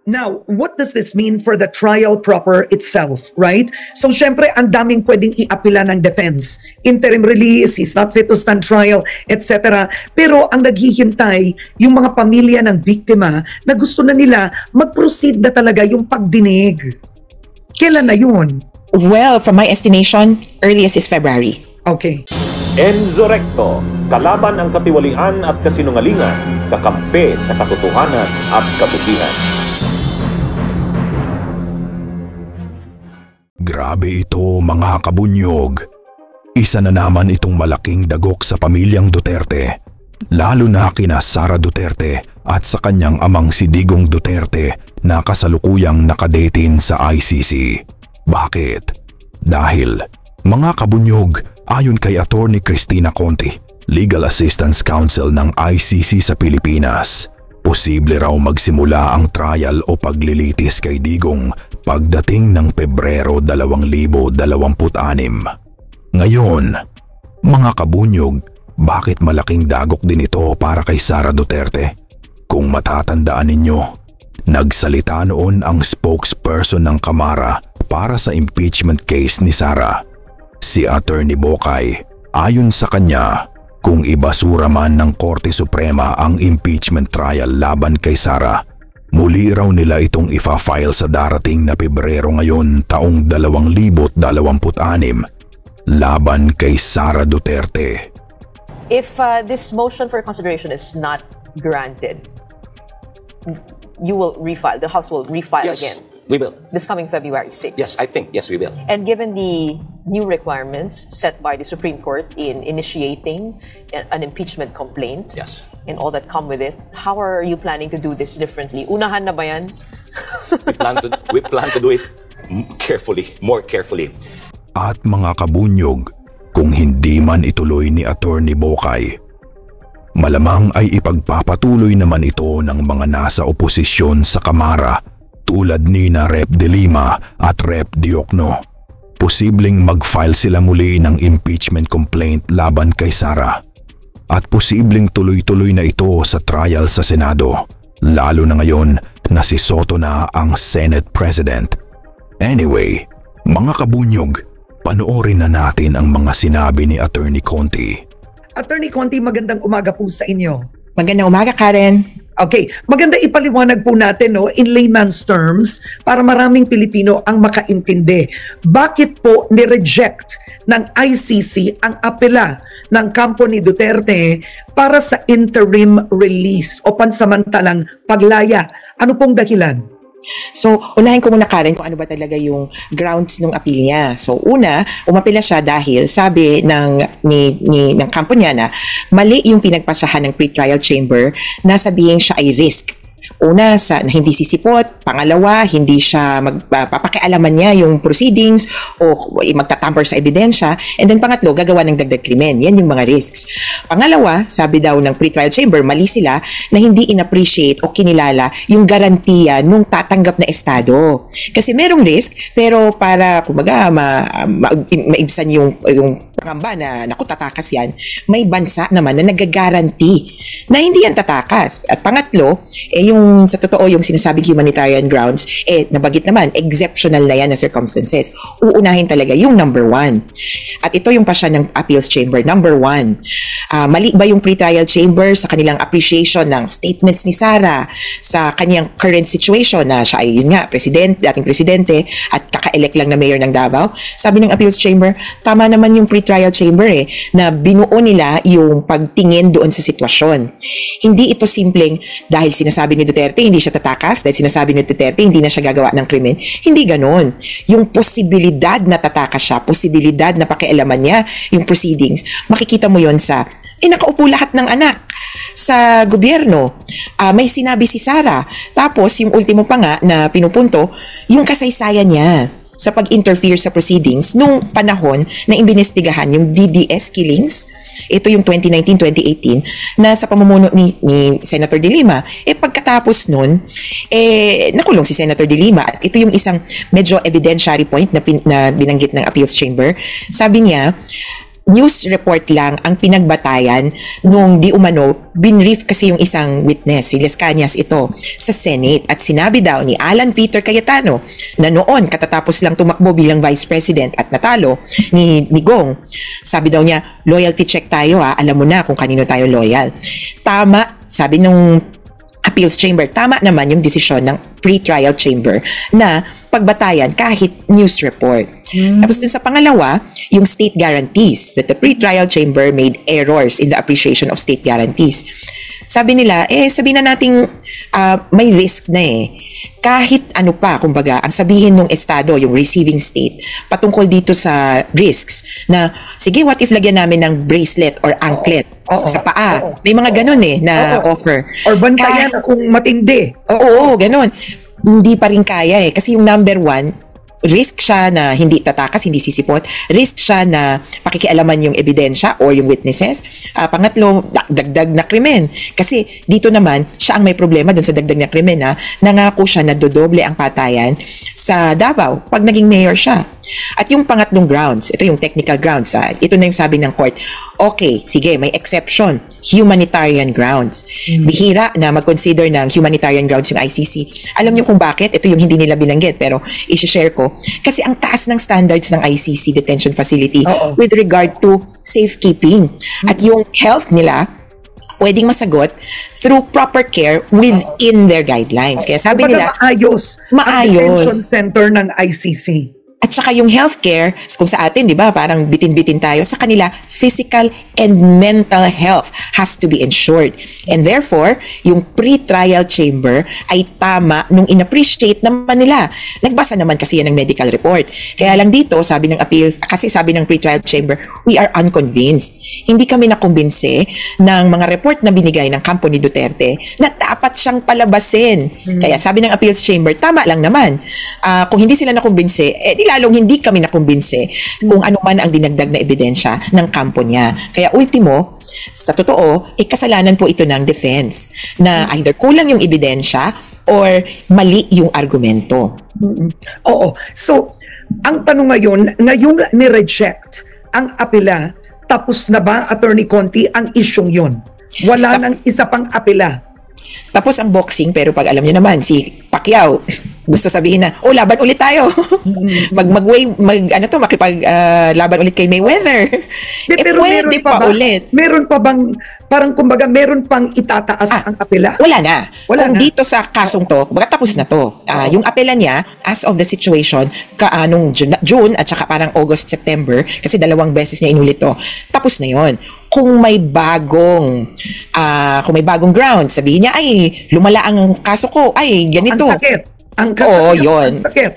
Now, what does this mean for the trial proper itself, right? So, syempre, ang daming pwedeng iapila ng defense. Interim release, he's not fit to stand trial, etc. Pero ang naghihintay, yung mga pamilya ng biktima na gusto na nila mag-proceed na talaga yung pagdinig. Kailan na yun? Well, from my estimation, earliest is February. Okay. Enzo Recto, kalaban ang katiwalian at kasinungalingan, kakampi sa katotohanan at kabutihan. Grabe ito mga kabunyog. Isa na naman itong malaking dagok sa pamilyang Duterte, lalo na kina Sara Duterte at sa kanyang amang si Digong Duterte na kasalukuyang nakadetin sa ICC. Bakit? Dahil, mga kabunyog, ayon kay Attorney Cristina Conti, Legal Assistance Counsel ng ICC sa Pilipinas, posible raw magsimula ang trial o paglilitis kay Digong pagdating ng Pebrero 2026. Ngayon, mga kabunyog, bakit malaking dagok din ito para kay Sara Duterte? Kung matatandaan ninyo, nagsalita noon ang spokesperson ng Kamara para sa impeachment case ni Sara, si Attorney Bokay. Ayon sa kanya, kung ibasura man ng Korte Suprema ang impeachment trial laban kay Sara, muli raw nila itong ifa-file sa darating na Pebrero ngayon taong 2026 laban kay Sara Duterte. If this motion for consideration is not granted, you will refile, the House will refile again. We will. This coming February 6th. Yes, I think, yes, we will. And given the new requirements set by the Supreme Court in initiating an impeachment complaint, Yes. and all that come with it, how are you planning to do this differently? Unahan na ba yan? We plan to do it carefully, more carefully. At mga kabunyog, kung hindi man ituloy ni Attorney Bokay, malamang ay ipagpapatuloy naman ito ng mga nasa oposisyon sa Kamara tulad ni na Rep. De Lima at Rep. Diokno. Posibleng mag-file sila muli ng impeachment complaint laban kay Sara. At posibleng tuloy-tuloy na ito sa trial sa Senado, lalo na ngayon na si Soto na ang Senate President. Anyway, mga kabunyog, panoorin na natin ang mga sinabi ni Attorney Conti. Attorney Conti, magandang umaga po sa inyo. Magandang umaga, Karen. Okay, maganda ipaliwanag po natin in layman's terms para maraming Pilipino ang makaintindi. Bakit po ni-reject ng ICC ang apela ng kampo ni Duterte para sa interim release o pansamantalang paglaya? Ano pong dahilan? So, unahin ko muna, Karen, kung ano ba talaga yung grounds ng appeal niya. So, una, umapila siya dahil sabi ng kampo niya na mali yung pinagpasahan ng pretrial chamber na sabihin siya ay risk. Una, na hindi sisipot. Pangalawa, hindi siya papakialaman niya yung proceedings o magtatamper sa ebidensya. And then pangatlo, gagawa ng dagdag krimen. Yan yung mga risks. Pangalawa, sabi daw ng pretrial chamber, mali sila na hindi in-appreciate o kinilala yung garantiya nung tatanggap na estado. Kasi merong risk, pero para kumaga maibsan yung pangamba na naku tatakas yan, may bansa naman na nagagaranti na hindi yan tatakas. At pangatlo, yung sa totoo yung sinasabing humanitarian grounds, nabagit naman, exceptional na yan na circumstances. Uunahin talaga yung number 1. At ito yung pasya ng appeals chamber. Number 1, mali ba yung pre-trial chamber sa kanilang appreciation ng statements ni Sara sa kanyang current situation na siya ay yun nga, dating presidente at kaka-elect lang na mayor ng Davao? Sabi ng appeals chamber, tama naman yung pre-trial chamber na binuo nila yung pagtingin doon sa sitwasyon. Hindi ito simpleng dahil sinasabi ni Duterte hindi siya tatakas, dahil sinasabi ni Duterte hindi na siya gagawa ng krimen. Hindi ganon. Yung posibilidad na tatakas siya, posibilidad na pakialaman niya yung proceedings, makikita mo yon sa nakaupo lahat ng anak sa gobyerno. May sinabi si Sara. Tapos yung ultimo pa nga na pinupunto, yung kasaysayan niya sa pag-interfere sa proceedings nung panahon na imbinestigahan yung DDS killings. Ito yung 2019-2018 na sa pamumuno ni Senator De Lima. Pagkatapos nun, nakulong si Senator De Lima. At ito yung isang medyo evidentiary point na binanggit ng appeals chamber. Sabi niya, news report lang ang pinagbatayan nung di umano, binrief kasi yung isang witness, si Les Cañas ito, sa Senate. At sinabi daw ni Alan Peter Cayetano na noon katatapos lang tumakbo bilang Vice President at natalo ni Gong. Sabi daw niya, loyalty check tayo ha, alam mo na kung kanino tayo loyal. Tama, sabi nung appeals chamber, tama naman yung desisyon ng pre-trial chamber na pagbatayan kahit news report. Tapos dun sa pangalawa, yung state guarantees, that the pre-trial chamber made errors in the appreciation of state guarantees. Sabi nila, sabihin na nating may risk na kahit ano pa, kumbaga, ang sabihin ng estado, yung receiving state, patungkol dito sa risks, na sige, what if lagyan namin ng bracelet or anklet sa paa? May mga ganun na offer. Or bantayan kung matindi. Oo, ganun. Hindi pa rin kaya kasi yung number one, risk siya na hindi tatakas, hindi sisipot. Risk siya na pakikialaman yung ebidensya or yung witnesses. Pangatlo, dagdag na krimen. Kasi dito naman, siya ang may problema dun sa dagdag na krimen na nangako siya na dodoble ang patayan sa Davao pag naging mayor siya. At yung pangatlong grounds, ito yung technical grounds. Ito na yung sabi ng court. Okay, sige, may exception. Humanitarian grounds. Bihira na mag-consider ng humanitarian grounds yung ICC. Alam niyo kung bakit? Ito yung hindi nila binanggit pero i-share ko. Kasi ang taas ng standards ng ICC detention facility with regard to safekeeping. At yung health nila, pwedeng masagot through proper care within their guidelines. Kaya sabi nila, maayos ang detention center ng ICC. At saka yung healthcare, kung sa atin, di ba, parang bitin-bitin tayo, sa kanila, physical and mental health has to be ensured. And therefore, yung pre-trial chamber ay tama nung in-appreciate naman nila. Nagbasa naman kasi yan ng medical report. Kaya lang dito, sabi ng appeals, kasi sabi ng pre-trial chamber, we are unconvinced. Hindi kami nakumbinse ng mga report na binigay ng kampo ni Duterte na dapat siyang palabasin. Kaya sabi ng appeals chamber, tama lang naman. Kung hindi sila nakumbinse, di lalong hindi kami nakumbinse kung ano man ang dinagdag na ebidensya ng kampo niya. Kaya ultimo, sa totoo, kasalanan po ito ng defense na either kulang yung ebidensya or mali yung argumento. Oo. So, ang tanong ngayon, ngayong ni-reject ang apela, tapos na ba, Attorney Conti, ang isyong yun? Wala nang isa pang apela. Tapos ang boxing, pero pag alam niyo naman, si Pacquiao, gusto sabihin na, laban ulit tayo. Laban ulit kay Mayweather. Pero pwede pa ulit. Meron pa bang, parang kumbaga, meron pang itataas ang apela? Wala na. Kung dito sa kasong to, baga tapos na to. Yung apela niya, as of the situation, nung June at saka parang August, September, kasi 2 beses niya inulit to, tapos na yon. Kung may bagong ground, sabihin niya, ay, lumala ang kaso ko, ay, ganito. Ang sakit. Ang sakit.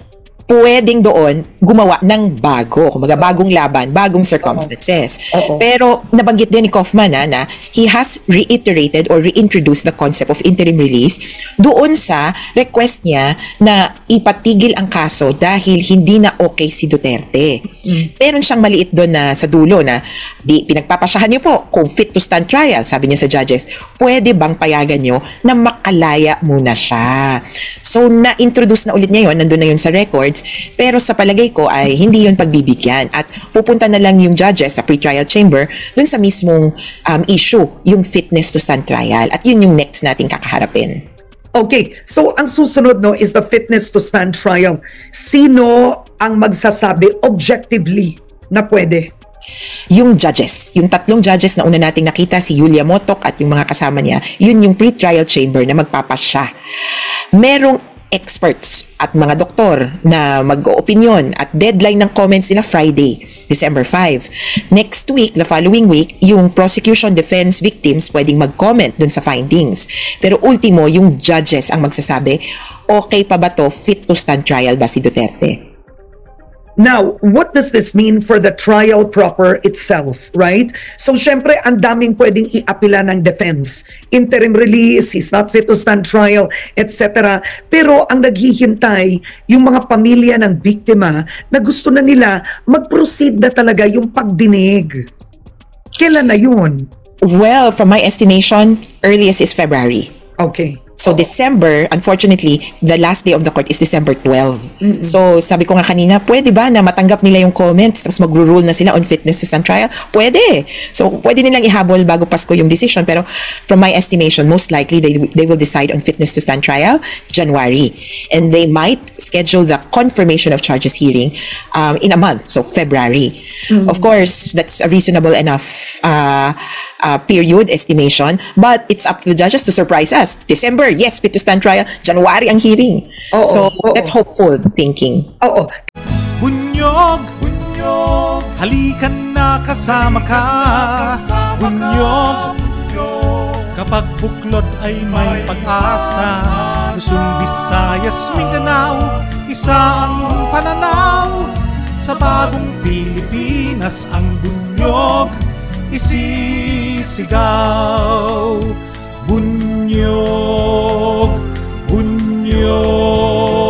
Pwedeng doon gumawa ng bago, kumbaga bagong laban, bagong circumstances. Pero nabanggit din ni Kaufman na he has reiterated or reintroduced the concept of interim release doon sa request niya na ipatigil ang kaso dahil hindi na okay si Duterte. Meron siyang maliit doon na sa dulo na pinagpapasyahan niyo po kung fit to stand trial, sabi niya sa judges, pwede bang payagan niyo na makalaya muna siya. So na-introduce na ulit niya yun, nandun na yun sa records, pero sa palagay ko ay hindi yun pagbibigyan at pupunta na lang yung judges sa pre-trial chamber dun sa mismong issue, yung fitness to stand trial, at yun yung next nating kakaharapin. Okay, so ang susunod is the fitness to stand trial. Sino ang magsasabi objectively na pwede? Yung judges, yung 3 judges na una nating nakita, si Julia Motok at yung mga kasama niya, yun yung pre-trial chamber na magpapasya. Merong experts at mga doktor na mag-opinion at deadline ng comments nila Friday, December 5. Next week, the following week, yung prosecution, defense, victims pwedeng mag-comment dun sa findings. Pero ultimo, yung judges ang magsasabi, okay pa ba to, fit to stand trial ba si Duterte? Now, what does this mean for the trial proper itself, right? So, syempre, ang daming pwedeng iapila ng defense. Interim release, he's not fit to stand trial, etc. Pero ang naghihintay, yung mga pamilya ng biktima na gusto na nila mag-proceed na talaga yung pagdinig. Kailan na yun? Well, from my estimation, earliest is February. Okay. So December, unfortunately, the last day of the court is December 12. So sabi ko nga kanina, pwede ba na matanggap nila yung comments tapos magro-rule na sila on fitness to stand trial? Pwede. So pwede nilang ihabol bago Pasko yung decision, pero from my estimation, most likely they will decide on fitness to stand trial January. And they might schedule the confirmation of charges hearing in a month, so February. Of course, that's a reasonable enough period estimation, but it's up to the judges to surprise us. December, yes, fit to stand trial. January ang hearing. So that's hopeful thinking. Oo. Bunyog, bunyog, halikan na kasama ka. Bunyog, kapag buklod ay may pag-asa. Luzon, Visayas, Mindanao, isa ang pananaw. Sa bagong Pilipinas ang bunyog isisigaw. Bunyog, bunyog.